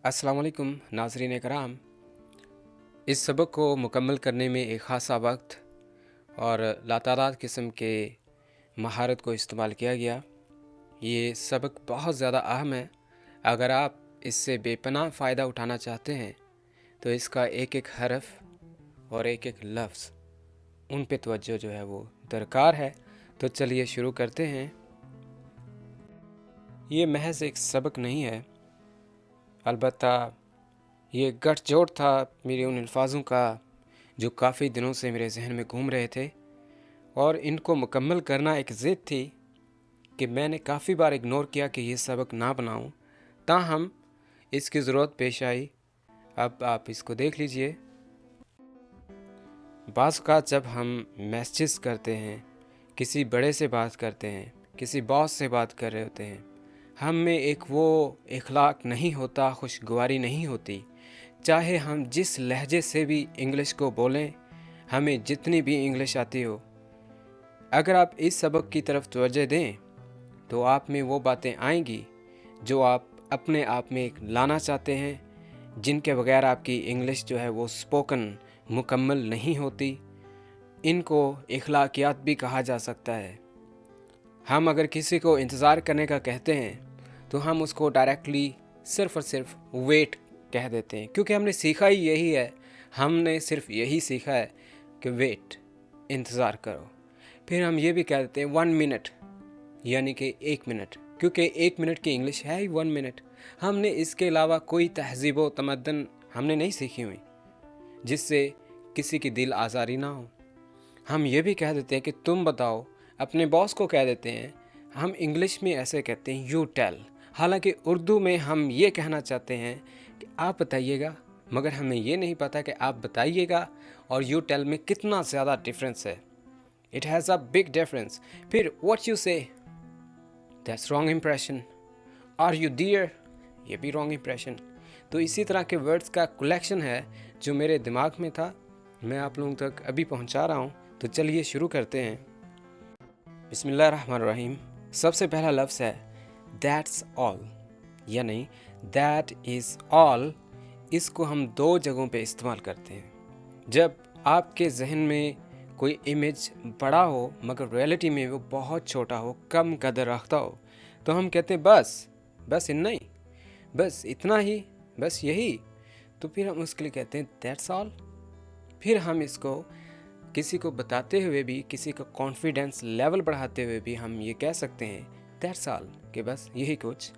अस्सलाम वालेकुम नाज़रीन कराम। इस सबक को मुकम्मल करने में एक ख़ासा वक्त और लातादाद किस्म के महारत को इस्तेमाल किया गया। ये सबक बहुत ज़्यादा अहम है। अगर आप इससे बेपनाह फ़ायदा उठाना चाहते हैं तो इसका एक एक हरफ और एक एक लफ्ज़ उन पे तवज्जो जो है वो दरकार है। तो चलिए शुरू करते हैं। ये महज एक सबक नहीं है, अलबत्ता ये गठजोड़ था मेरे उन अल्फाजों का जो काफ़ी दिनों से मेरे जहन में घूम रहे थे, और इनको मुकम्मल करना एक ज़िद थी कि मैंने काफ़ी बार इग्नोर किया कि ये सबक ना बनाऊं, ताहम इसकी ज़रूरत पेश आई। अब आप इसको देख लीजिए। बाज़ औक़ात जब हम मैसेज करते हैं, किसी बड़े से बात करते हैं, किसी बॉस से बात कर रहे होते हैं, हम में एक वो इखलाक नहीं होता, खुशगवारी नहीं होती। चाहे हम जिस लहजे से भी इंग्लिश को बोलें, हमें जितनी भी इंग्लिश आती हो, अगर आप इस सबक की तरफ तवज्जो दें तो आप में वो बातें आएंगी जो आप अपने आप में लाना चाहते हैं, जिनके बगैर आपकी इंग्लिश जो है वो स्पोकन मुकम्मल नहीं होती। इनको इखलाकियात भी कहा जा सकता है। हम अगर किसी को इंतज़ार करने का कहते हैं तो हम उसको डायरेक्टली सिर्फ़ और सिर्फ वेट कह देते हैं, क्योंकि हमने सीखा ही यही है। हमने सिर्फ यही सीखा है कि वेट, इंतज़ार करो। फिर हम ये भी कह देते हैं 1 मिनट, यानी कि 1 मिनट, क्योंकि 1 मिनट की इंग्लिश है ही 1 मिनट। हमने इसके अलावा कोई तहज़ीब व तमद्दन हमने नहीं सीखी हुई जिससे किसी की दिल आज़ारी ना हो। हम ये भी कह देते हैं कि तुम बताओ, अपने बॉस को कह देते हैं। हम इंग्लिश में ऐसे कहते हैं यू टेल, हालांकि उर्दू में हम ये कहना चाहते हैं कि आप बताइएगा, मगर हमें ये नहीं पता कि आप बताइएगा और यू टेल में कितना ज़्यादा डिफरेंस है। It has a big difference. फिर what you say, that's wrong impression. Are you dear, ये भी रॉन्ग इम्प्रेशन। तो इसी तरह के वर्ड्स का कलेक्शन है जो मेरे दिमाग में था, मैं आप लोगों तक अभी पहुंचा रहा हूं। तो चलिए शुरू करते हैं। बिस्मिल्लाहिर्रहमानिर्रहीम। सबसे पहला लफ्ज़ है दैट्स ऑल, यानी दैट इज़ ऑल। इसको हम दो जगहों पे इस्तेमाल करते हैं। जब आपके जहन में कोई इमेज बड़ा हो मगर रियलिटी में वो बहुत छोटा हो, कम कदर रखता हो, तो हम कहते हैं बस बस इतना ही, बस इतना ही, बस यही। तो फिर हम उसके लिए कहते हैं दैट्स ऑल। फिर हम इसको किसी को बताते हुए भी, किसी का कॉन्फिडेंस लेवल बढ़ाते हुए भी हम ये कह सकते हैं दैट्स ऑल, कि बस यही कुछ।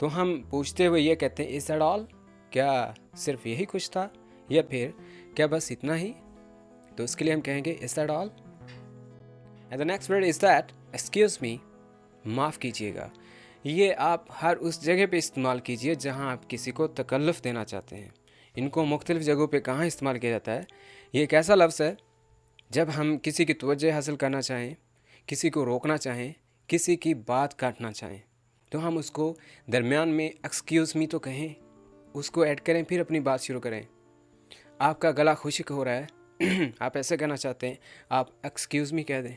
तो हम पूछते हुए ये कहते हैं इज दैट ऑल, क्या सिर्फ यही कुछ था, या फिर क्या बस इतना ही। तो उसके लिए हम कहेंगे is that all. And the next word is that, excuse me, माफ़ कीजिएगा। ये आप हर उस जगह पे इस्तेमाल कीजिए जहाँ आप किसी को तकल्लुफ़ देना चाहते हैं। इनको मुख्तलिफ़ जगहों पे कहाँ इस्तेमाल किया जाता है। ये एक ऐसा लफ्ज़ है जब हम किसी की तवज्जो हासिल करना चाहें, किसी को रोकना चाहें, किसी की बात काटना चाहें, तो हम उसको दरमियान में एक्सक्यूज़ मी तो कहें, उसको ऐड करें, फिर अपनी बात शुरू करें। आपका गला खुश्क हो रहा है आप ऐसे कहना चाहते हैं, आप एक्सक्यूज़ मी कह दें।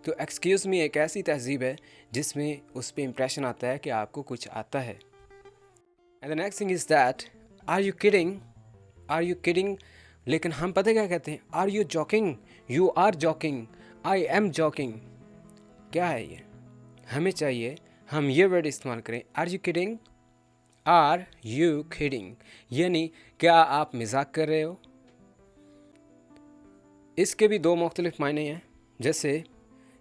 तो एक्सक्यूज़ मी एक ऐसी तहज़ीब है जिसमें उस पर इम्प्रेशन आता है कि आपको कुछ आता है। And the next thing is that, are you kidding, are you kidding. लेकिन हम पता क्या कहते हैं, are you joking, you are joking, I am joking. क्या है ये? हमें चाहिए हम ये वर्ड इस्तेमाल करें, are you kidding, are you kidding, यानी क्या आप मजाक कर रहे हो। इसके भी दो मुख्तलिफ मायने हैं, जैसे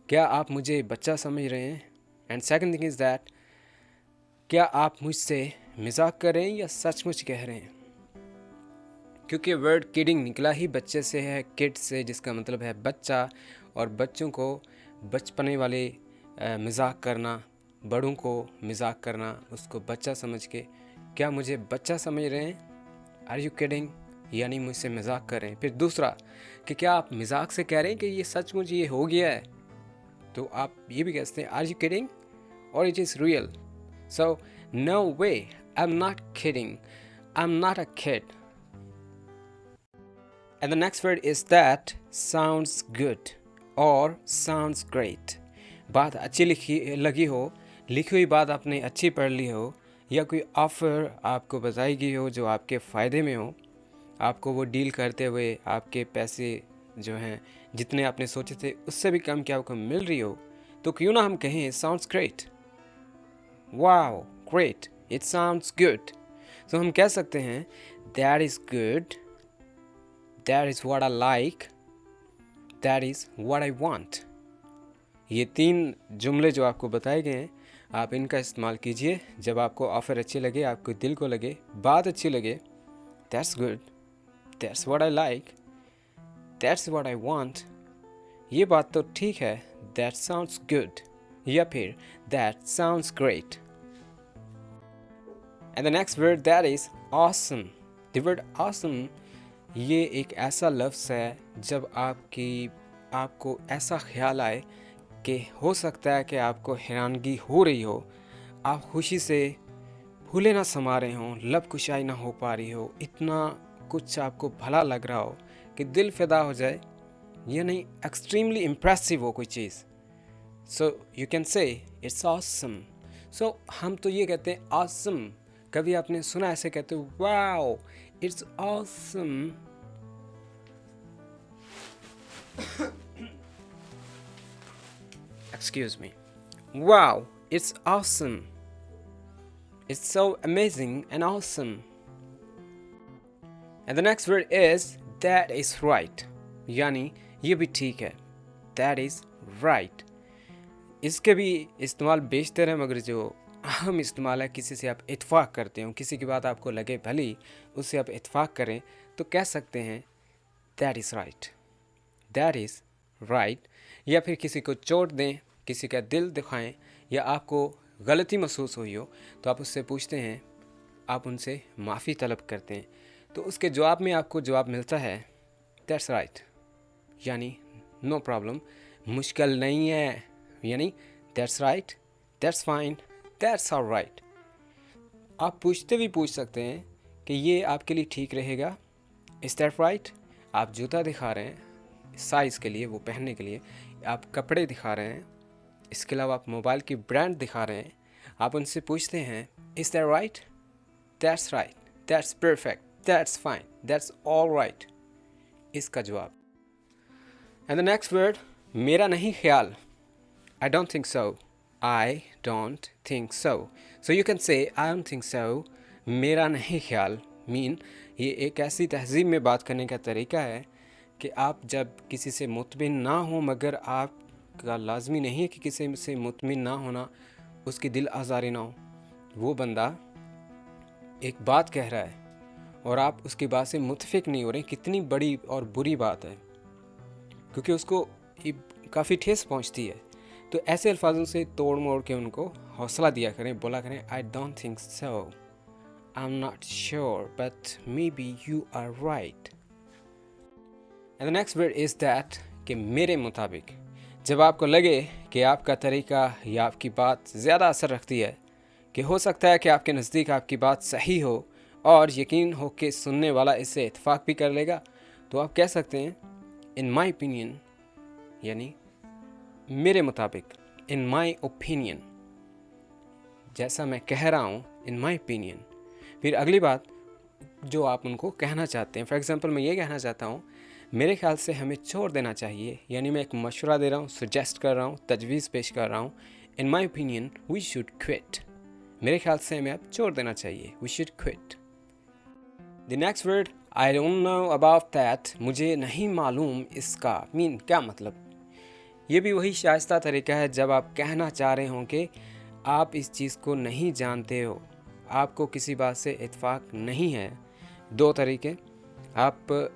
क्या आप मुझे बच्चा समझ रहे हैं, and second thing is that, क्या आप मुझसे मजाक कर रहे हैं या सचमुच कह रहे हैं। क्योंकि वर्ड किडिंग निकला ही बच्चे से है, किड से, जिसका मतलब है बच्चा, और बच्चों को बचपने वाले मजाक करना, बड़ों को मजाक करना, उसको बच्चा समझ के, क्या मुझे बच्चा समझ रहे हैं, आर यू किडिंग, यानी मुझसे मजाक कर रहे हैं। फिर दूसरा कि क्या आप मजाक से कह रहे हैं कि ये सचमुच ये हो गया है, तो आप ये भी कहते हैं आर यू किडिंग और it is real. So no way, I am not kidding, I am not a kid. And the next word is that, sounds good or sounds great। बात अच्छी लिखी लगी हो, लिखी हुई बात आपने अच्छी पढ़ ली हो, या कोई ऑफ़र आपको बताई गई हो जो आपके फ़ायदे में हो, आपको वो डील करते हुए आपके पैसे जो हैं जितने आपने सोचे थे उससे भी कम की आपको मिल रही हो, तो क्यों ना हम कहें sounds great, wow great, it sounds good. तो हम कह सकते हैं that is good, that is what I like, that is what I want. ये 3 जुमले जो आपको बताए गए हैं, आप इनका इस्तेमाल कीजिए जब आपको ऑफ़र अच्छे लगे, आपको दिल को लगे, बात अच्छी लगे। That's good, that's what I like, that's what I want. ये बात तो ठीक है, दैट साउंड्स गुड, या फिर that sounds great. And the next word that is awesome. The word awesome ये एक ऐसा लफ्ज़ है जब आपको ऐसा ख्याल आए कि हो सकता है कि आपको हैरानगी हो रही हो, आप खुशी से फूले ना समा रहे हों, लब कुशाई ना हो पा रही हो, इतना कुछ आपको भला लग रहा हो कि दिल फिदा हो जाए, यानी एक्सट्रीमली इम्प्रेसिव हो कोई चीज़। So you can say it's awesome. So हम तो ये कहते हैं ऑसम। कभी आपने सुना ऐसे कहते हो wow it's awesome. Excuse me. Wow, it's awesome. It's so amazing and awesome. And the next word is that is right. यानी ये भी ठीक है, that is right. इसके भी इस्तेमाल बेशतर है, मगर जो अहम इस्तेमाल है, किसी से आप इत्फाक करते हो, किसी की बात आपको लगे भली, उससे आप इत्फाक करें तो कह सकते हैं that is right, that is right। या फिर किसी को चोट दें, किसी का दिल दिखाएं, या आपको गलती महसूस हुई हो तो आप उससे पूछते हैं, आप उनसे माफ़ी तलब करते हैं, तो उसके जवाब में आपको जवाब मिलता है दैट्स राइट, यानी नो प्रॉब्लम, मुश्किल नहीं है, यानी that's right, that's fine, that's all right. आप पूछते भी पूछ सकते हैं कि ये आपके लिए ठीक रहेगा, इज़ दैट राइट। आप जूता दिखा रहे हैं साइज़ के लिए, वो पहनने के लिए, आप कपड़े दिखा रहे हैं, इसके अलावा आप मोबाइल की ब्रांड दिखा रहे हैं, आप उनसे पूछते हैं is that right, that's right, that's perfect, that's fine, that's all right, इसका जवाब। एंड द नेक्स्ट वर्ड मेरा नहीं ख्याल, आई don't think so, I don't think so. So you can say I don't think सो, मेरा नहीं ख्याल मीन ये एक ऐसी तहज़ीब में बात करने का तरीका है कि आप जब किसी से मुतमिन ना हो, मगर आपका लाजमी नहीं है कि किसी से मुतमिन ना होना उसकी दिल आज़ारी ना हो, वो बंदा एक बात कह रहा है और आप उसकी बात से मुतफिक नहीं हो रहे, कितनी बड़ी और बुरी बात है, क्योंकि उसको काफ़ी ठेस पहुंचती है। तो ऐसे अल्फाजों से तोड़ मोड़ के उनको हौसला दिया करें, बोला करें I don't think so, I am not sure but maybe you are right. And the next word is that, कि मेरे मुताबिक। जब आपको लगे कि आपका तरीका या आपकी बात ज़्यादा असर रखती है, कि हो सकता है कि आपके नज़दीक आपकी बात सही हो और यकीन हो कि सुनने वाला इससे इत्फाक भी कर लेगा, तो आप कह सकते हैं इन माई ओपिनियन, यानी मेरे मुताबिक, इन माई ओपिनियन, जैसा मैं कह रहा हूँ, इन माई ओपिनियन। फिर अगली बात जो आप उनको कहना चाहते हैं, फॉर एग्ज़ाम्पल मैं ये कहना चाहता हूँ मेरे ख्याल से हमें छोड़ देना चाहिए, यानी मैं एक मशवरा दे रहा हूँ, सजेस्ट कर रहा हूँ, तजवीज़ पेश कर रहा हूँ, in my opinion we should quit, मेरे ख्याल से हमें अब छोड़ देना चाहिए, we should quit. The next word I don't know about that, मुझे नहीं मालूम इसका मीन क्या मतलब। ये भी वही शाइस्ता तरीका है जब आप कहना चाह रहे हों कि आप इस चीज़ को नहीं जानते हो, आपको किसी बात से इत्फाक नहीं है। 2 तरीके, आप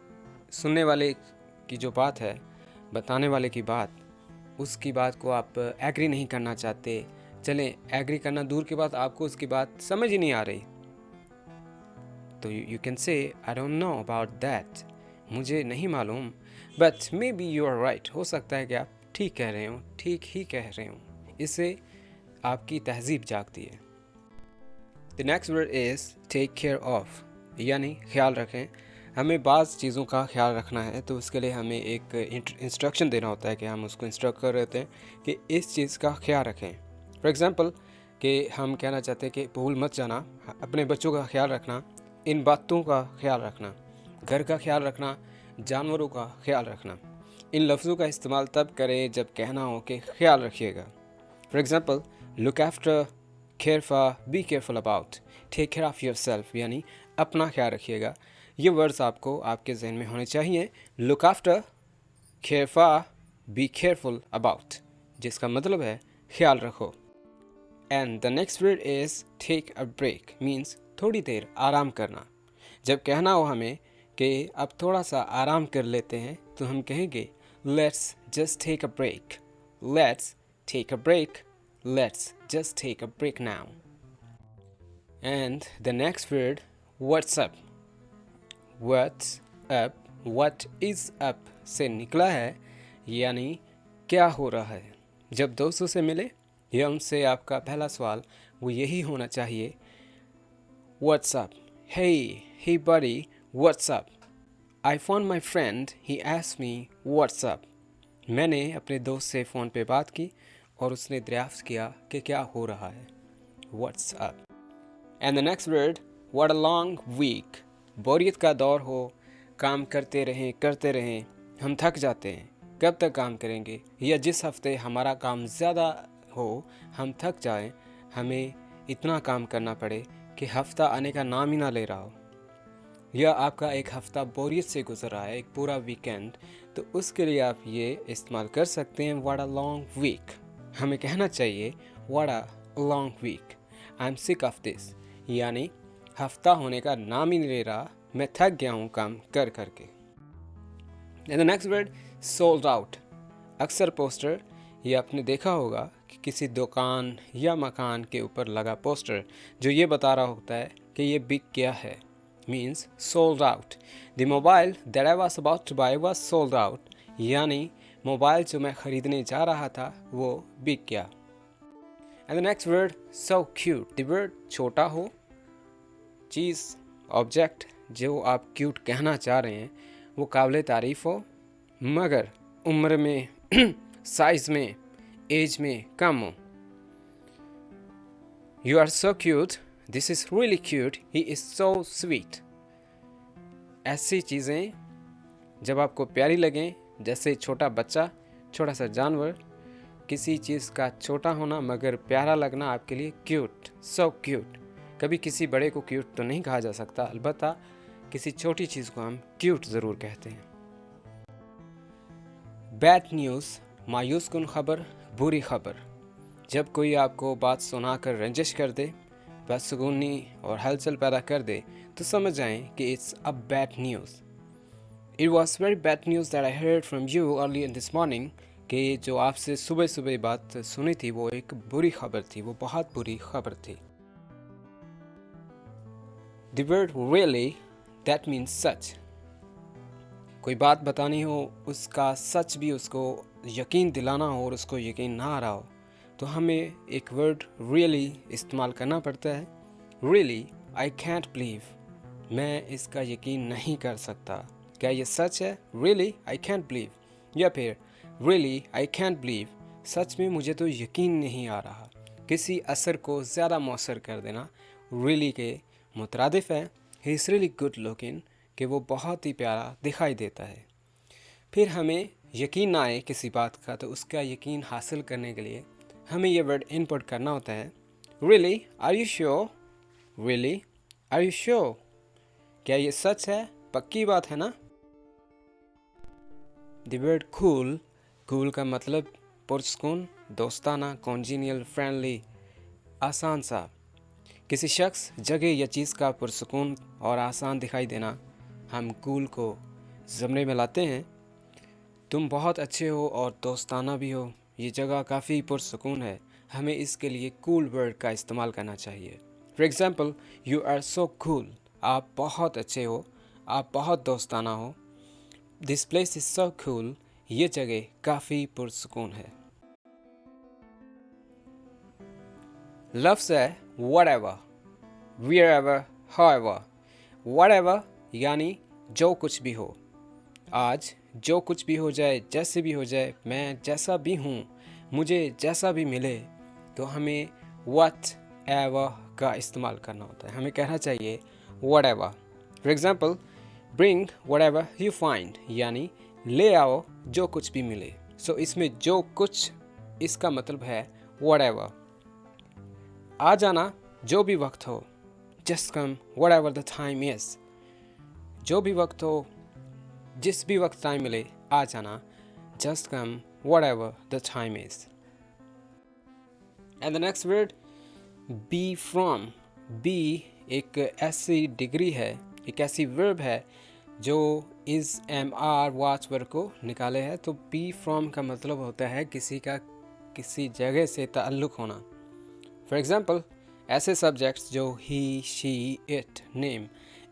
सुनने वाले की जो बात है, बताने वाले की बात, उसकी बात को आप एग्री नहीं करना चाहते, चलें एग्री करना दूर की बात, आपको उसकी बात समझ ही नहीं आ रही, तो you can say I don't know about that, मुझे नहीं मालूम, but maybe you are right, हो सकता है कि आप ठीक कह रहे हो, ठीक ही कह रहे हो। इससे आपकी तहजीब जागती है। The next word is take care of, यानी ख्याल रखें। हमें बाज़ चीज़ों का ख्याल रखना है तो उसके लिए हमें एक इंस्ट्रक्शन देना होता है कि हम उसको इंस्ट्रक्ट कर रहे हैं कि इस चीज़ का ख्याल रखें। फॉर एग्ज़ाम्पल कि हम कहना चाहते हैं कि भूल मत जाना, अपने बच्चों का ख्याल रखना, इन बातों का ख्याल रखना, घर का ख्याल रखना, जानवरों का ख्याल रखना। इन लफ्ज़ों का इस्तेमाल तब करें जब कहना हो कि ख्याल रखिएगा। For example, look after, care for, be careful about, take care of yourself, यानी अपना ख्याल रखिएगा। ये वर्ड्स आपको आपके जहन में होने चाहिए। Look after, care for, be careful about, जिसका मतलब है ख्याल रखो। And the next word is take a break, means थोड़ी देर आराम करना। जब कहना हो हमें कि अब थोड़ा सा आराम कर लेते हैं तो हम कहेंगे let's just take a break, let's take a break, let's just take a break now. And the next word what's up, what's up, what is up से निकला है, यानी क्या हो रहा है। जब दोस्तों से मिले या उनसे आपका पहला सवाल वो यही होना चाहिए, WhatsApp, hey buddy, what's up? I found my friend, he asked me what's up. मैंने अपने दोस्त से फ़ोन पे बात की और उसने दरियाफ्त किया कि क्या हो रहा है, what's up. And the next word, what a long week. बोरियत का दौर हो, काम करते रहें, हम थक जाते हैं। कब तक काम करेंगे, या जिस हफ्ते हमारा काम ज़्यादा हो, हम थक जाएं, हमें इतना काम करना पड़े कि हफ्ता आने का नाम ही ना ले रहा हो, या आपका एक हफ्ता बोरियत से गुजर रहा है, एक पूरा वीकेंड, तो उसके लिए आप ये इस्तेमाल कर सकते हैं व्हाट अ लॉन्ग वीक। हमें कहना चाहिए what a long week, I am sick of this, यानी हफ्ता होने का नाम ही नहीं ले रहा, मैं थक गया हूँ काम कर करके। And the next word sold out. अक्सर पोस्टर ये आपने देखा होगा कि किसी दुकान या मकान के ऊपर लगा पोस्टर जो ये बता रहा होता है कि ये बिक गया है, means sold out. The mobile that I was about to buy was sold out, यानी मोबाइल जो मैं ख़रीदने जा रहा था वो बिक गया। And the next word so cute. The word छोटा हो, चीज़, ऑब्जेक्ट जो आप क्यूट कहना चाह रहे हैं वो काबिल तारीफ़ हो, मगर उम्र में साइज में, एज में कम हो। You are so cute, this is really cute, he is so sweet. ऐसी चीज़ें जब आपको प्यारी लगें, जैसे छोटा बच्चा, छोटा सा जानवर, किसी चीज़ का छोटा होना मगर प्यारा लगना आपके लिए क्यूट, सो क्यूट। कभी किसी बड़े को क्यूट तो नहीं कहा जा सकता, अलबत्ता किसी छोटी चीज़ को हम क्यूट ज़रूर कहते हैं। बैड न्यूज़, मायूस कुन खबर, बुरी खबर। जब कोई आपको बात सुनाकर रंजिश कर दे, बदसुगूनी और हलचल पैदा कर दे, तो समझ जाएं कि it's a bad news. It was very bad news that I heard from you early in this morning, कि जो आपसे सुबह सुबह बात सुनी थी वो एक बुरी खबर थी, वो बहुत बुरी खबर थी। The word really, that means सच। कोई बात बतानी हो, उसका सच भी उसको यकीन दिलाना हो और उसको यकीन ना आ रहा हो, तो हमें एक वर्ड रियली इस्तेमाल करना पड़ता है। रियली आई कैंट बिलीव, मैं इसका यकीन नहीं कर सकता, क्या ये सच है, रियली आई कैंट बिलीव। या फिर रियली आई कैंट बिलीव, सच में मुझे तो यकीन नहीं आ रहा। किसी असर को ज़्यादा मौसर कर देना रियली के मुतरादिफ है। He is really good looking, कि वो बहुत ही प्यारा दिखाई देता है। फिर हमें यकीन ना आए किसी बात का, तो उसका यकीन हासिल करने के लिए हमें ये वर्ड इनपुट करना होता है। Really are you sure, really are you sure, क्या ये सच है, पक्की बात है ना। द वर्ड कूल, कूल का मतलब पुरस्कून, दोस्ताना, कॉन्जीनियल, फ्रेंडली, आसान सा। किसी शख्स, जगह या चीज़ का पुरस्कून और आसान दिखाई देना, हम कूल को ज़मरे में लाते हैं। तुम बहुत अच्छे हो और दोस्ताना भी हो, ये जगह काफ़ी पुरसुकून है, हमें इसके लिए कूल वर्ड का इस्तेमाल करना चाहिए। For example, you are so cool, आप बहुत अच्छे हो, आप बहुत दोस्ताना हो। This place is so cool, ये जगह काफ़ी पुरसुकून है। लफ्ज़ है व्हाटएवर, वेयरएवर, हाउएवर। व्हाटएवर यानी जो कुछ भी हो। आज जो कुछ भी हो जाए, जैसे भी हो जाए, मैं जैसा भी हूँ, मुझे जैसा भी मिले, तो हमें what ever का इस्तेमाल करना होता है। हमें कहना चाहिए whatever। For example, bring whatever you find, यानी ले आओ जो कुछ भी मिले। सो इसमें जो कुछ, इसका मतलब है whatever। आ जाना जो भी वक्त हो, just come whatever the time is। जो भी वक्त हो, जिस भी वक्त टाइम मिले, आ जाना, just come whatever the time is। And the next word, be from। be एक ऐसी डिग्री है, एक ऐसी वर्ब है जो is am are was verb को निकाले है। तो be from का मतलब होता है किसी का किसी जगह से ताल्लुक़ होना। फॉर एग्ज़ाम्पल, ऐसे सब्जेक्ट्स जो he, she, it, name,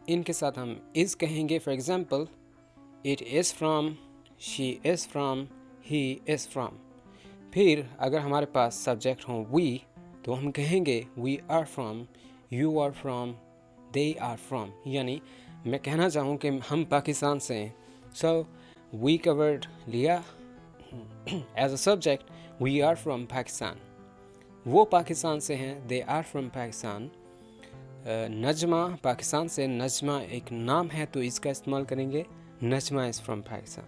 इनके साथ हम is कहेंगे। For example, it is from, she is from, he is from। फिर अगर हमारे पास सब्जेक्ट हों we, तो हम कहेंगे we are from, you are from, they are from। यानी मैं कहना चाहूँ कि हम पाकिस्तान से हैं। सो we का वर्ड लिया as a subject, we are from Pakistan. वो पाकिस्तान से हैं, they are from Pakistan. Najma Pakistan से, नजमा एक नाम है तो इसका इस्तेमाल करेंगे, Najma is from Pakistan.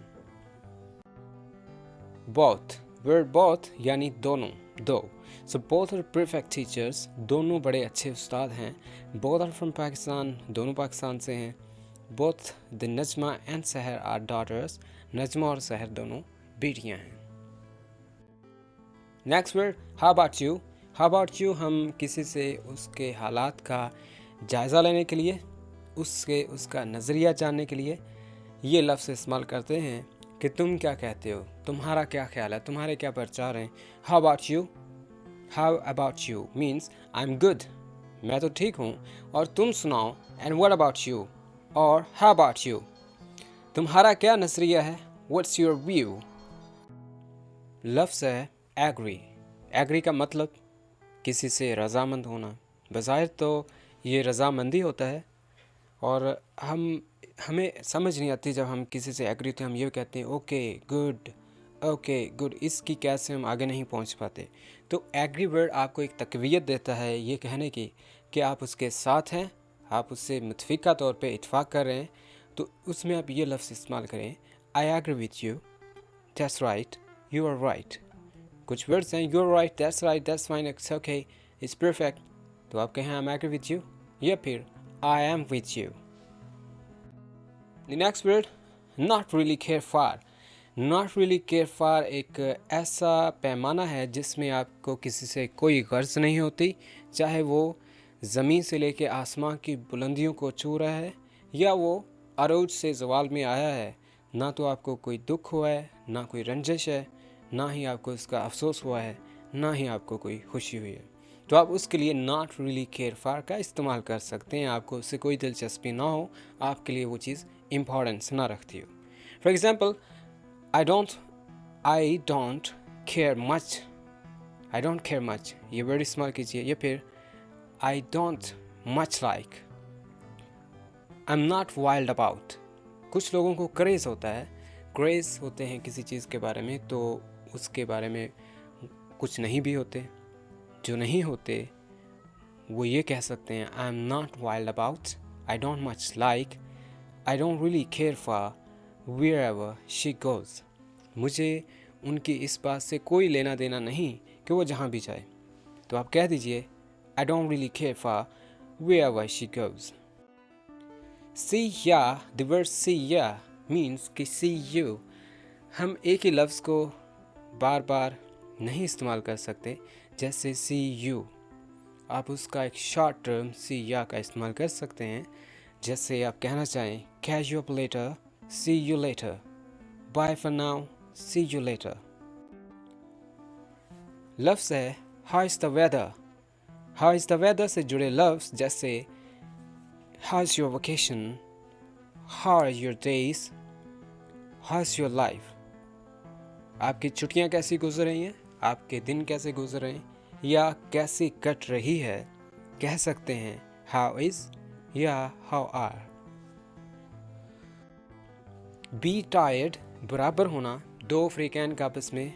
Both, word both यानी दोनों, दो। So both are perfect teachers, दोनों बड़े अच्छे उस्ताद हैं। बोथ आर फ्रॉम पाकिस्तान, दोनों पाकिस्तान से हैं। बोथ द नजमा एंड सहर आर डॉटर्स, नजमा और सहर दोनों बेटियां हैं। Next word, how about you. How about you हम किसी से उसके हालात का जायज़ा लेने के लिए, उसका नज़रिया जानने के लिए ये लफ्ज़ इस्तेमाल करते हैं कि तुम क्या कहते हो, तुम्हारा क्या ख्याल है, तुम्हारे क्या प्रचार हैं। How about you. How about you means I am good, मैं तो ठीक हूँ, और तुम सुनाओ, एंड व्हाट अबाउट यू, और हाउ अबाउट यू, तुम्हारा क्या नज़रिया है, व्हाट्स योर व्यू। लफ्ज़ है एग्री। एग्री का मतलब किसी से रज़ामंद होना। बज़ाहिर तो ये रज़ामंदी होता है, और हमें समझ नहीं आती जब हम किसी से एग्री होते हैं, हम ये कहते हैं ओके गुड, इसकी कैसे हम आगे नहीं पहुंच पाते। तो एग्री वर्ड आपको एक तकवीयत देता है ये कहने की कि आप उसके साथ हैं, आप उससे मुतफ़िका तौर पे इत्फाक कर रहे हैं। तो उसमें आप ये लफ्ज़ इस्तेमाल करें, I agree with you, that's right, you are right. कुछ वर्ड्स हैं, you are right, that's right, that's fine, it's okay, it's perfect. तो आप कहें I am agree with you, या फिर I am with you. The next word, not really care for। not really care for एक ऐसा पैमाना है जिसमें आपको किसी से कोई गर्ज नहीं होती, चाहे वो ज़मीन से लेके आसमां की बुलंदियों को छू रहा है या वो अरूज से ज़वाल में आया है। ना तो आपको कोई दुख हुआ है, ना कोई रंजिश है, ना ही आपको इसका अफसोस हुआ है, ना ही आपको कोई खुशी हुई है। तो आप उसके लिए नॉट रियली केयर फॉर का इस्तेमाल कर सकते हैं। आपको उससे कोई दिलचस्पी ना हो, आपके लिए वो चीज़ इम्पॉर्टेंस ना रखती हो। For example, I don't care much, ये वर्ड इस्तेमाल कीजिए। या फिर आई don't much like, I am not wild about. कुछ लोगों को क्रेज़ होता है, क्रेज़ होते हैं किसी चीज़ के बारे में, तो उसके बारे में कुछ नहीं भी होते। जो नहीं होते वो ये कह सकते हैं, I am not wild about, I don't much like, I don't really care for wherever she goes. मुझे उनकी इस बात से कोई लेना देना नहीं कि वो जहाँ भी जाए। तो आप कह दीजिए, I don't really care for wherever she goes. See या, द वर्ड सी या मीन्स कि सी यू। हम एक ही लफ्ज़ को बार बार नहीं इस्तेमाल कर सकते। जैसे सी यू, आप उसका एक शॉर्ट टर्म सी या का इस्तेमाल कर सकते हैं। जैसे आप कहना चाहें, catch you up later, see you later, bye for now, see you later. लफ्ज़ है how is the weather. How is the weather से जुड़े लफ्ज़ जैसे how is your vacation, how are your days, how is your life. आपकी छुट्टियां कैसी गुजर रही हैं, आपके दिन कैसे गुजर रहे हैं, या कैसी कट रही है, कह सकते हैं हाउ इज़ या हाउ आर। बी टायर्ड, बराबर होना, दो फ्रीकैन का आपस में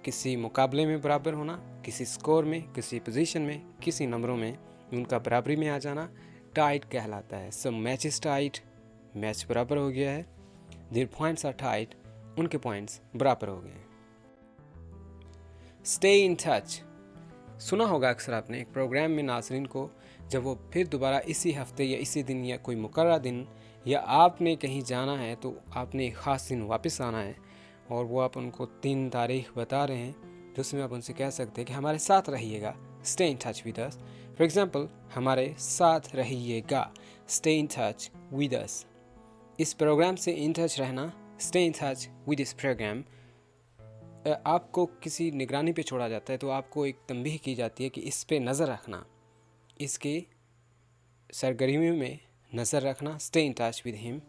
किसी मुकाबले में बराबर होना, किसी स्कोर में, किसी पोजीशन में, किसी नंबरों में उनका बराबरी में आ जाना टाइड कहलाता है। So match is tied, match बराबर हो गया है। देयर पॉइंट्स आर टाइड, उनके पॉइंट्स बराबर हो गए हैं। स्टे इन टच, सुना होगा अक्सर आपने एक प्रोग्राम में नाज़रीन को जब वो फिर दोबारा इसी हफ्ते या इसी दिन या कोई मुकर्रर दिन या आपने कहीं जाना है तो आपने एक ख़ास दिन वापस आना है और वो आप उनको 3 तारीख बता रहे हैं, तो उसमें आप उनसे कह सकते हैं कि हमारे साथ रहिएगा, stay in touch with us. For example, हमारे साथ रहिएगा, stay in touch with us. इस प्रोग्राम से इन टच रहना, stay in touch with this program. आपको किसी निगरानी पे छोड़ा जाता है तो आपको एक तंबीह की जाती है कि इस पे नज़र रखना, इसके सरगर्मियों में नज़र रखना, stay in touch with him,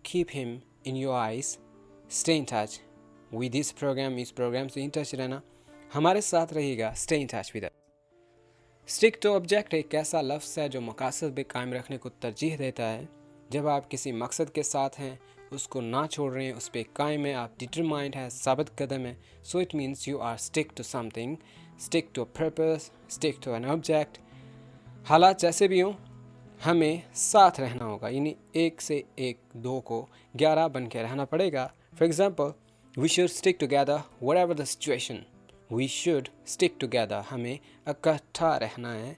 keep him in your eyes, stay in touch with this program, इस प्रोग्राम से इन टच रहना, हमारे साथ रहिएगा, stay in touch with us. Stick to object एक ऐसा लफ्ज़ है जो मकासद पे कायम रखने को तरजीह देता है। जब आप किसी मकसद के साथ हैं, उसको ना छोड़ रहे हैं, उस पर कायम है, आप डिटरमाइंड है, साबित कदम है, so it means you are stick to something, stick to a purpose, stick to an object. हालात जैसे भी हों, हमें साथ रहना होगा, यानी एक से एक, दो को 11 बन के रहना पड़ेगा। For example, we should stick together whatever the situation, we should stick together, हमें इकट्ठा रहना है,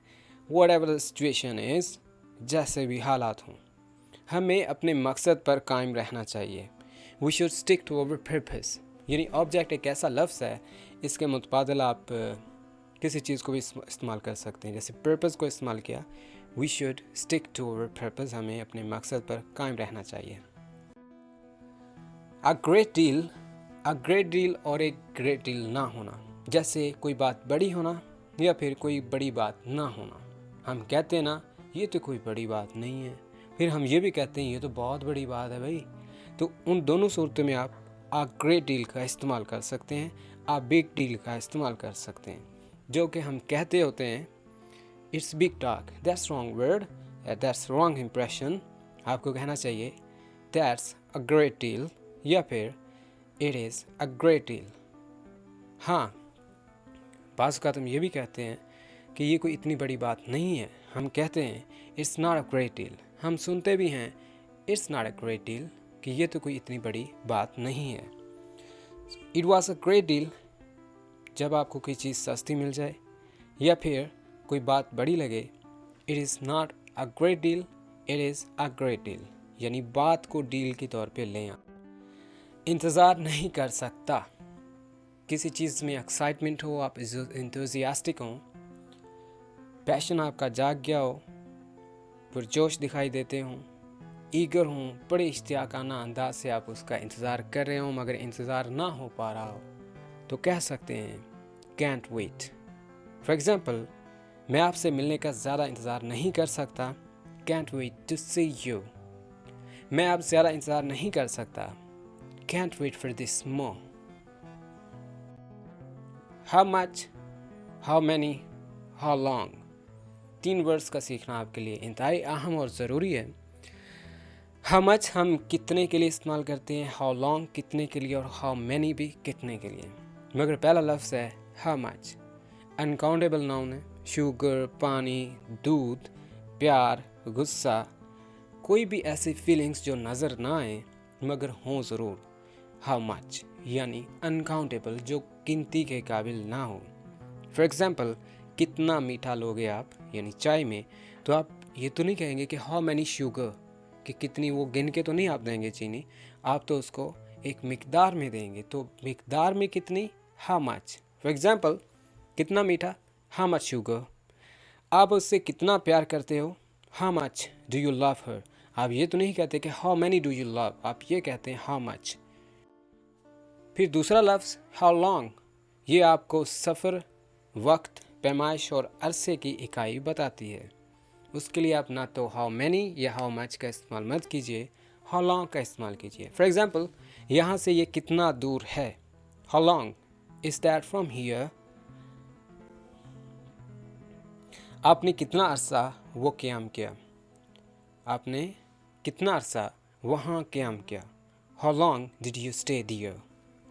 व्हाटएवर द सिचुएशन इज़, जैसे भी हालात हों, हमें अपने मकसद पर कायम रहना चाहिए। We should stick to our purpose, यानी ऑब्जेक्ट एक ऐसा लफ्ज़ है, इसके मुतबादल आप किसी चीज़ को भी इस्तेमाल कर सकते हैं। जैसे पर्पस को इस्तेमाल किया, we should stick to our purpose, हमें अपने मकसद पर कायम रहना चाहिए। अ ग्रेट डील और एक ग्रेट डील ना होना, जैसे कोई बात बड़ी होना या फिर कोई बड़ी बात ना होना। हम कहते हैं ना, ये तो कोई बड़ी बात नहीं है, फिर हम ये भी कहते हैं ये तो बहुत बड़ी बात है भाई। तो उन दोनों सूरतों में आप आ ग्रेट डील का इस्तेमाल कर सकते हैं, आ बिग डील का इस्तेमाल कर सकते हैं। जो कि हम कहते होते हैं it's big talk, that's wrong word, that's wrong impression. आपको कहना चाहिए दैट्स अ ग्रेट डील या फिर it is a great deal. हाँ, बाज़ का हम ये भी कहते हैं कि ये कोई इतनी बड़ी बात नहीं है, हम कहते हैं it's not a great deal. हम सुनते भी हैं it's not a great deal, कि ये तो कोई इतनी बड़ी बात नहीं है। It was a great deal जब आपको कोई चीज़ सस्ती मिल जाए या फिर कोई बात बड़ी लगे। It is not a great deal, it is a great deal, यानी बात को डील के तौर पे लें। इंतज़ार नहीं कर सकता, किसी चीज़ में एक्साइटमेंट हो, आप इंथुजियास्टिक हों, पैशन आपका जाग गया हो, पुरजोश दिखाई देते हों, ईगर हों, बड़े इश्तियाकाना अंदाज से आप उसका इंतज़ार कर रहे हों, मगर इंतज़ार ना हो पा रहा हो, तो कह सकते हैं कैंट वेट। फॉर एग्ज़ाम्पल, मैं आपसे मिलने का ज़्यादा इंतज़ार नहीं कर सकता, can't wait to see you. मैं आपसे ज़्यादा इंतज़ार नहीं कर सकता, can't wait for this more. How much, how many, how long, 3 words का सीखना आपके लिए इंतहाई अहम और ज़रूरी है। हाउ मच हम कितने के लिए इस्तेमाल करते हैं, हाउ लॉन्ग कितने के लिए, और हाउ मैनी भी कितने के लिए। मगर पहला लफ्ज़ है हाउ मच, अनकाउंटेबल नाउन है। शुगर, पानी, दूध, प्यार, गुस्सा, कोई भी ऐसी फीलिंग्स जो नज़र ना आए मगर हों ज़रूर, हाउ मच यानी अनकाउंटेबल, जो गिनती के काबिल ना हो। फॉर एग्ज़ाम्पल, कितना मीठा लोगे आप, यानी चाय में, तो आप ये तो नहीं कहेंगे कि हाउ मैनी शुगर, कि कितनी, वो गिन के तो नहीं आप देंगे चीनी, आप तो उसको एक मिकदार में देंगे। तो मिकदार में कितनी, हाउ मच। फॉर एग्ज़ाम्पल, कितना मीठा, हाउ मच शुगर। आप उससे कितना प्यार करते हो, how much do you love हर। आप ये तो नहीं कहते कि how many do you love, आप ये कहते हैं हाउ मच। फिर दूसरा लफ्ज़ हाउ लॉन्ग, ये आपको सफ़र, वक्त, पैमाइश और अरसे की इकाई बताती है। उसके लिए आप ना तो हाउ मैनी या हाउ मच का इस्तेमाल मत कीजिए, हाउ लॉन्ग का इस्तेमाल कीजिए। फॉर एग्ज़ाम्पल, यहाँ से ये कितना दूर है, how long is that from here. आपने कितना अरसा वो क़याम किया, आपने कितना अरसा वहाँ क़याम किया, how long did you stay there,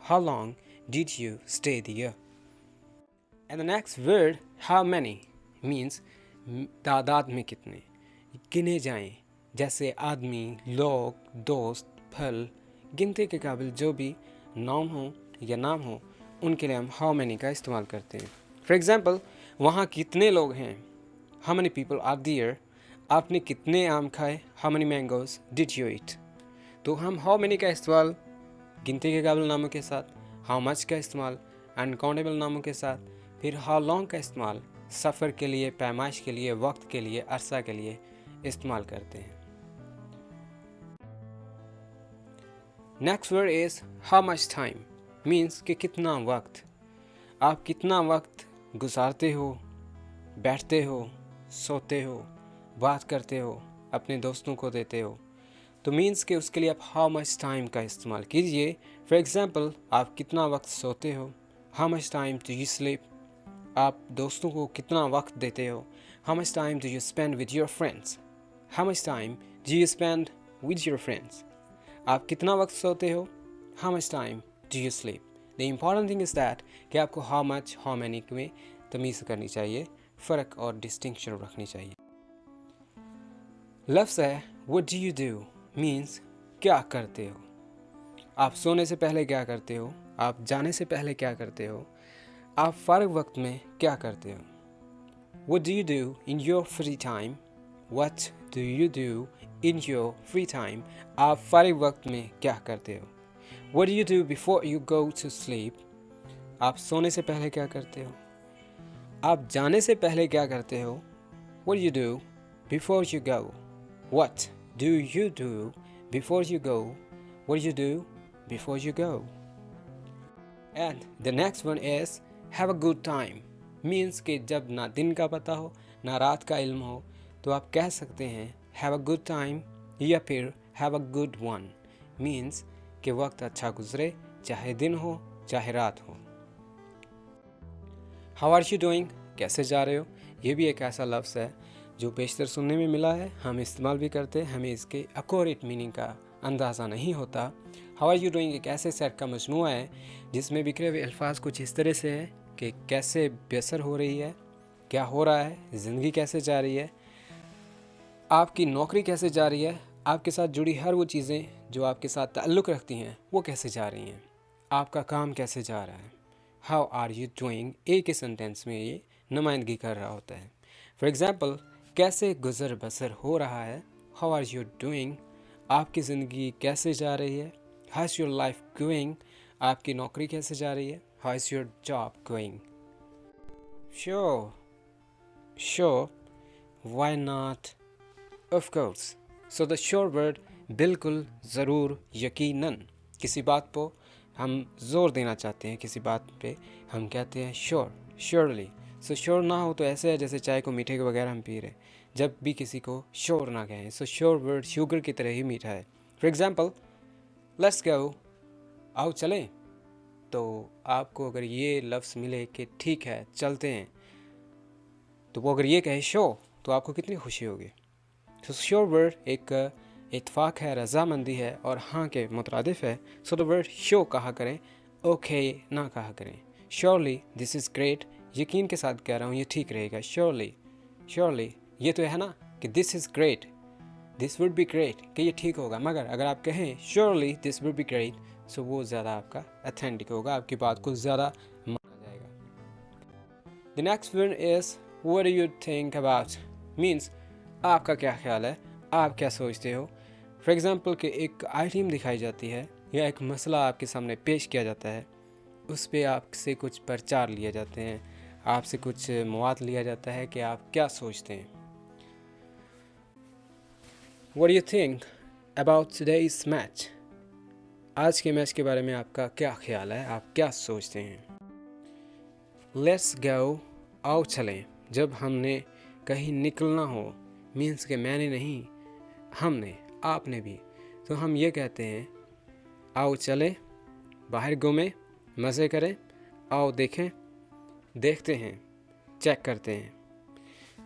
how long did you stay there. And the next word how many means तादाद में कितने, गिने जाएं, जैसे आदमी, लोग, दोस्त, फल, गिनती के काबिल जो भी नाम हो या नाम हो, उनके लिए हम हाउ मैनी का इस्तेमाल करते हैं। फॉर एग्ज़ाम्पल, वहाँ कितने लोग हैं, how many people are there. आपने कितने आम खाए, how many mangoes did you eat. तो हम हाउ मैनी का इस्तेमाल गिनती के काबिल नामों के साथ, हाउ मच का इस्तेमाल अनकाउंटेबल नामों के साथ, फिर हाउ लॉन्ग का इस्तेमाल सफ़र के लिए, पैमाइश के लिए, वक्त के लिए, अरसा के लिए इस्तेमाल करते हैं। Next word is how much time means कि कितना वक्त। आप कितना वक्त गुजारते हो, बैठते हो, सोते हो, बात करते हो, अपने दोस्तों को देते हो, तो मीन्स कि उसके लिए आप हाउ मच टाइम का इस्तेमाल कीजिए। फॉर एग्ज़ाम्पल, आप कितना वक्त सोते हो, how much time do you sleep. आप दोस्तों को कितना वक्त देते हो, how much time do you spend with your friends. How much time do you spend with your friends. आप कितना वक्त सोते हो, how much time do you sleep. The important thing is that कि आपको हाउ मच हाउ मैनी में तमीज़ करनी चाहिए, फ़र्क और डिस्टिंक्शन रखनी चाहिए। लफ्ज़ है what do you do means क्या करते हो। आप सोने से पहले क्या करते हो, आप जाने से पहले क्या करते हो, आप फ़ारिग वक्त में क्या करते हो। What do you do in your free time? What do you do in your free time? आप फ़ारिग वक्त में क्या करते हो। What do you do before you go to sleep? आप सोने से पहले क्या करते हो, आप जाने से पहले क्या करते हो। What do you do before you go? What do you do before you go? What do you do before you go? And the next one is have a good time. Means कि जब ना दिन का पता हो ना रात का इल्म हो, तो आप कह सकते हैं have a good time या फिर have a good one. Means कि वक्त अच्छा गुजरे, चाहे दिन हो चाहे रात हो। How are you doing? कैसे जा रहे हो? ये भी एक ऐसा लफ्ज़ है जो बेशतर सुनने में मिला है, हम इस्तेमाल भी करते हैं, हमें इसके एक्यूरेट मीनिंग का अंदाज़ा नहीं होता। हाउ आर यू डूइंग एक ऐसे सेट का मजमूआ है जिसमें बिखरे हुए अल्फाज कुछ इस तरह से हैं कि कैसे बेसर हो रही है, क्या हो रहा है, ज़िंदगी कैसे जा रही है, आपकी नौकरी कैसे जा रही है, आपके साथ जुड़ी हर वो चीज़ें जो आपके साथ ताल्लुक़ रखती हैं वो कैसे जा रही हैं, आपका काम कैसे जा रहा है। हाउ आर यू डूइंग एक ही सेंटेंस में ये नुमाइंदगी कर रहा होता है। फॉर एग्ज़ाम्पल, कैसे गुज़र बसर हो रहा है, हाउ आर यू डूइंग। आपकी ज़िंदगी कैसे जा रही है, how is your life going. आपकी नौकरी कैसे जा रही है, how is your job going. Sure, sure, why not, of course. So the sure word बिल्कुल, ज़रूर, यकीनन। किसी बात को हम ज़ोर देना चाहते हैं, किसी बात पे हम कहते हैं श्योर, श्योरली। सो श्योर ना हो तो ऐसे है जैसे चाय को मीठे के बगैर हम पी रहे, जब भी किसी को श्योर ना कहें। सो श्योर वर्ड शुगर की तरह ही मीठा है। फॉर एग्ज़ाम्पल, लेट्स गो, आओ चलें। तो आपको अगर ये लफ्ज़ मिले कि ठीक है चलते हैं, तो वो अगर ये कहे शो, तो आपको कितनी खुशी होगी। तो श्योर वर्ड एक इत्फाक है, रज़ामंदी है और हाँ के मुतरादिफ है। सो द वर्ड शो कहा करें, ओके ना कहा करें। श्योरली दिस इज़ ग्रेट, यकीन के साथ कह रहा हूँ ये ठीक रहेगा। श्योरली, श्योरली ये तो है ना कि this is great, this would be great कि ये ठीक होगा, मगर अगर आप कहें surely this would be great, so वो ज़्यादा आपका अथेंटिक होगा, आपकी बात को ज़्यादा माना जाएगा। The next word is what do you think about. Means आपका क्या ख्याल है, आप क्या सोचते हो। फॉर एग्ज़ाम्पल कि एक आइटम दिखाई जाती है या एक मसला आपके सामने पेश किया जाता है, उस पर आपसे कुछ प्रचार लिए जाते हैं, आपसे कुछ मवाद लिया जाता है कि आप क्या सोचते हैं। What do you think about today's match? आज के मैच के बारे में आपका क्या ख्याल है, आप क्या सोचते हैं। Let's go, आओ चलें। जब हमने कहीं निकलना हो, मीन्स कि मैंने नहीं, हमने, आपने भी, तो हम ये कहते हैं आओ चलें, बाहर घूमें, मज़े करें, आओ देखें, देखते हैं, चेक करते हैं।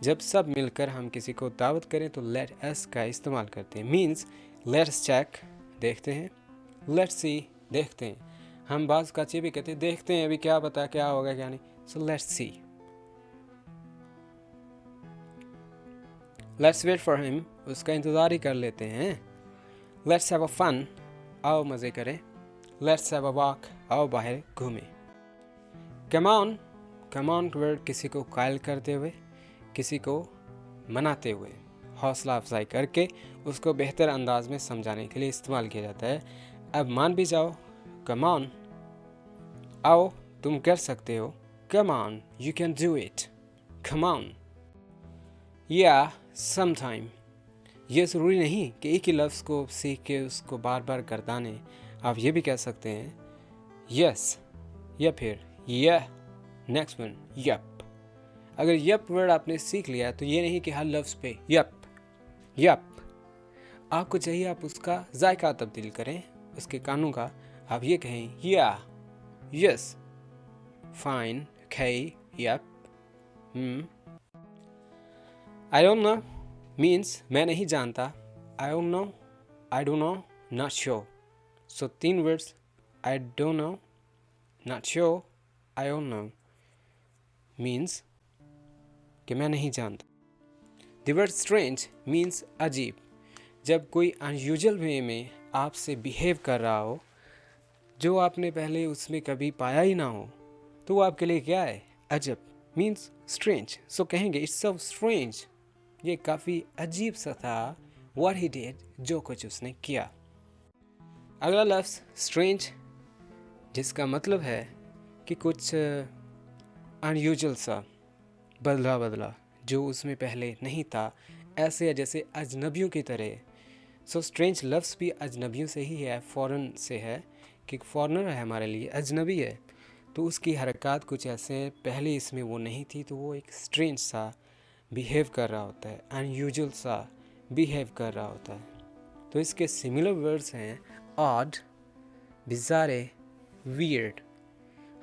जब सब मिलकर हम किसी को दावत करें तो लेट अस का इस्तेमाल करते हैं। मीन्स लेट्स चेक, देखते हैं, लेट्स सी, देखते हैं। हम बाज़ का भी कहते हैं देखते हैं, अभी क्या पता क्या होगा क्या नहीं, So let's see. Let's wait for him. उसका इंतज़ार ही कर लेते हैं. Let's have a fun. आओ मज़े करें. Let's have a walk. आओ बाहर घूमें. Come on. Come on word किसी को कायल करते हुए, किसी को मनाते हुए, हौसला अफजाई करके उसको बेहतर अंदाज में समझाने के लिए इस्तेमाल किया जाता है. अब मान भी जाओ. Come on. आओ तुम कर सकते हो. Come on, you can do it. Come on. Yeah, sometime. ये ज़रूरी नहीं कि एक ही लफ्ज़ को सीख के उसको बार बार गर्दाने. आप ये भी कह सकते हैं yes या फिर yeah. Next one yup. अगर यप वर्ड आपने सीख लिया तो ये नहीं कि हर लफ्ज़ पे यप यप. आपको चाहिए आप उसका जायका तब्दील करें, उसके कानों का. आप ये कहें या, yes, fine, okay, yup. I don't know means मैं नहीं जानता. I don't know, I don't know, not sure. So 3 words. I don't know, not sure, I don't know means कि मैं नहीं जानता. द वर्ड स्ट्रेंज मीन्स अजीब. जब कोई अनयूजुअल वे में आपसे बिहेव कर रहा हो जो आपने पहले उसमें कभी पाया ही ना हो, तो वो आपके लिए क्या है? अजब. Means strange. सो कहेंगे इट्स सो स्ट्रेंज. ये काफ़ी अजीब सा था. व्हाट ही डिड, जो कुछ उसने किया. अगला लफ्ज़ स्ट्रेंज, जिसका मतलब है कि कुछ अनयूजुअल सा, बदला बदला, जो उसमें पहले नहीं था. ऐसे है जैसे अजनबियों की तरह. सो स्ट्रेंज लफ्ज़ भी अजनबियों से ही है, फ़ॉरेन से है, कि फॉरेनर है हमारे लिए, अजनबी है. तो उसकी हरकत कुछ ऐसे हैं, पहले इसमें वो नहीं थी, तो वो एक स्ट्रेंज सा बिहेव कर रहा होता है, अनयूजुअल सा बिहेव कर रहा होता है. तो इसके सिमिलर वर्ड्स हैं ऑड, बिज़ारे, वियर्ड.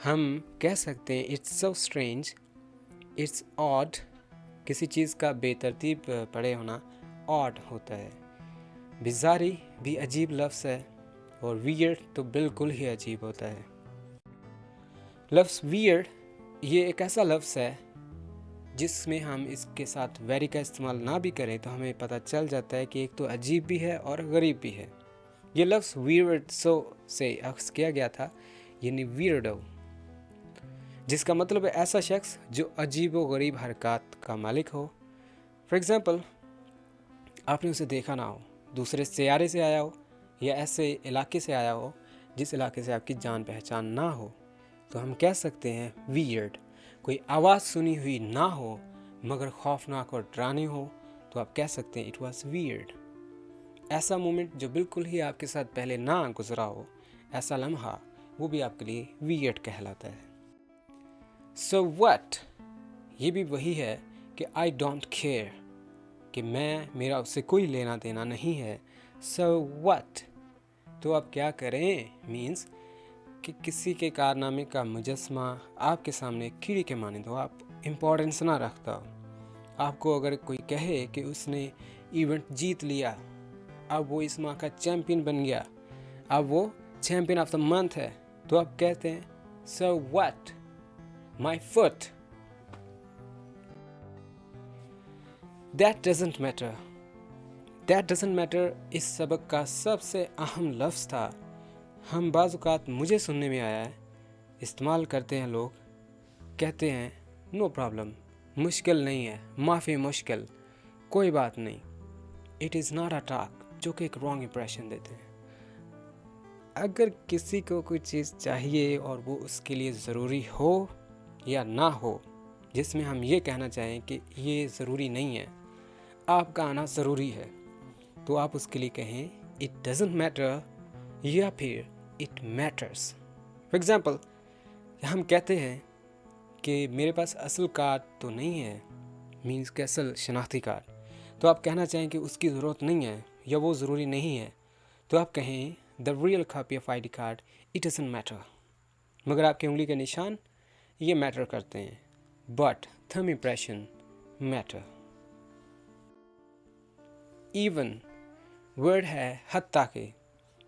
हम कह सकते हैं it's so strange, it's odd. किसी चीज़ का बेतरतीब पड़े होना ऑड होता है. बिज़ारी भी अजीब लफ्ज़ है और वियर्ड तो बिल्कुल ही अजीब होता है. लफ्ज़ वियर्ड ये एक ऐसा लफ्ज़ है जिसमें हम इसके साथ वेरी का इस्तेमाल ना भी करें तो हमें पता चल जाता है कि एक तो अजीब भी है और गरीब भी है. ये लफ्ज़ वियर्ड सो से अक्स किया गया था, यानी वियर्डो, जिसका मतलब है ऐसा शख्स जो अजीब व गरीब हरकत का मालिक हो. फॉर एग्ज़ाम्पल, आपने उसे देखा ना हो, दूसरे सियारे से आया हो या ऐसे इलाके से आया हो जिस इलाके से आपकी जान पहचान ना हो, तो हम कह सकते हैं वियर्ड. कोई आवाज़ सुनी हुई ना हो मगर खौफनाक और डरानी हो, तो आप कह सकते हैं इट वाज वियर्ड. ऐसा मोमेंट जो बिल्कुल ही आपके साथ पहले ना गुजरा हो, ऐसा लम्हा, वो भी आपके लिए वियर्ड कहलाता है. सो व्हाट, ये भी वही है कि आई डोंट केयर, कि मेरा उससे कोई लेना देना नहीं है. सो व्हाट, तो आप क्या करें मीन्स कि किसी के कारनामे का मुजस्मा आपके सामने कीड़ी के माने तो आप इम्पोर्टेंस ना रखता हो. आपको अगर कोई कहे कि उसने इवेंट जीत लिया, अब वो इस माह का चैम्पियन बन गया, अब वो चैम्पियन ऑफ द मंथ है, तो आप कहते हैं so what, my foot. That doesn't matter. That doesn't matter इस सबक का सबसे अहम लफ्ज़ था. हम बाज़ औक़ात, मुझे सुनने में आया है, इस्तेमाल करते हैं लोग, कहते हैं नो प्रॉब्लम, मुश्किल नहीं है, माफ़ी मुश्किल, कोई बात नहीं. It is not a talk, जो कि एक रॉन्ग इंप्रेशन देते हैं. अगर किसी को कोई चीज़ चाहिए और वो उसके लिए ज़रूरी हो या ना हो, जिसमें हम ये कहना चाहें कि ये ज़रूरी नहीं है, आपका आना ज़रूरी है, तो आप उसके लिए कहें इट डजंट मैटर या फिर इट मैटर्स. फॉर एग्ज़ाम्पल, हम कहते हैं कि मेरे पास असल कार्ड तो नहीं है, मीन्स कि असल शनाख्ती कार्ड, तो आप कहना चाहें कि उसकी ज़रूरत नहीं है या वो ज़रूरी नहीं है, तो आप कहें the real copy of ID card, it doesn't matter. मगर आपकी उंगली के निशान ये मैटर करते हैं, but thumb impression matter. Even word है हत्ता के.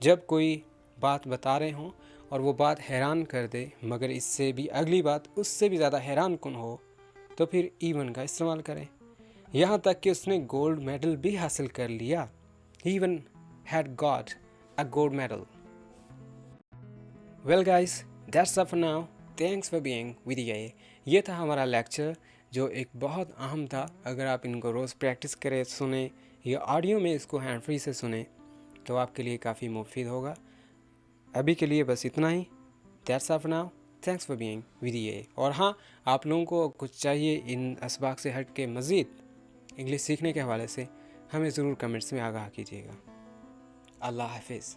जब कोई बात बता रहे हों और वो बात हैरान कर दे, मगर इससे भी अगली बात उससे भी ज़्यादा हैरान कौन हो, तो फिर इवन का इस्तेमाल करें। यहाँ तक कि उसने गोल्ड मेडल भी हासिल कर लिया। He even had got a gold medal. Well guys, that's all for now. Thanks for being with ये था हमारा लेक्चर, जो एक बहुत अहम था। अगर आप इनको रोज़ प्रैक्टिस करें, सुने या ऑडियो में इसको हैंड फ्री से सुने, तो आपके लिए काफ़ी मुफीद होगा। अभी के लिए बस इतना ही। That's all for now. Thanks for being with और हाँ, आप लोगों को कुछ चाहिए इन असबाक से हट के मज़ीद इंग्लिश सीखने के हवाले से, हमें ज़रूर कमेंट्स में आगाह कीजिएगा। अल्लाह हाफिज़।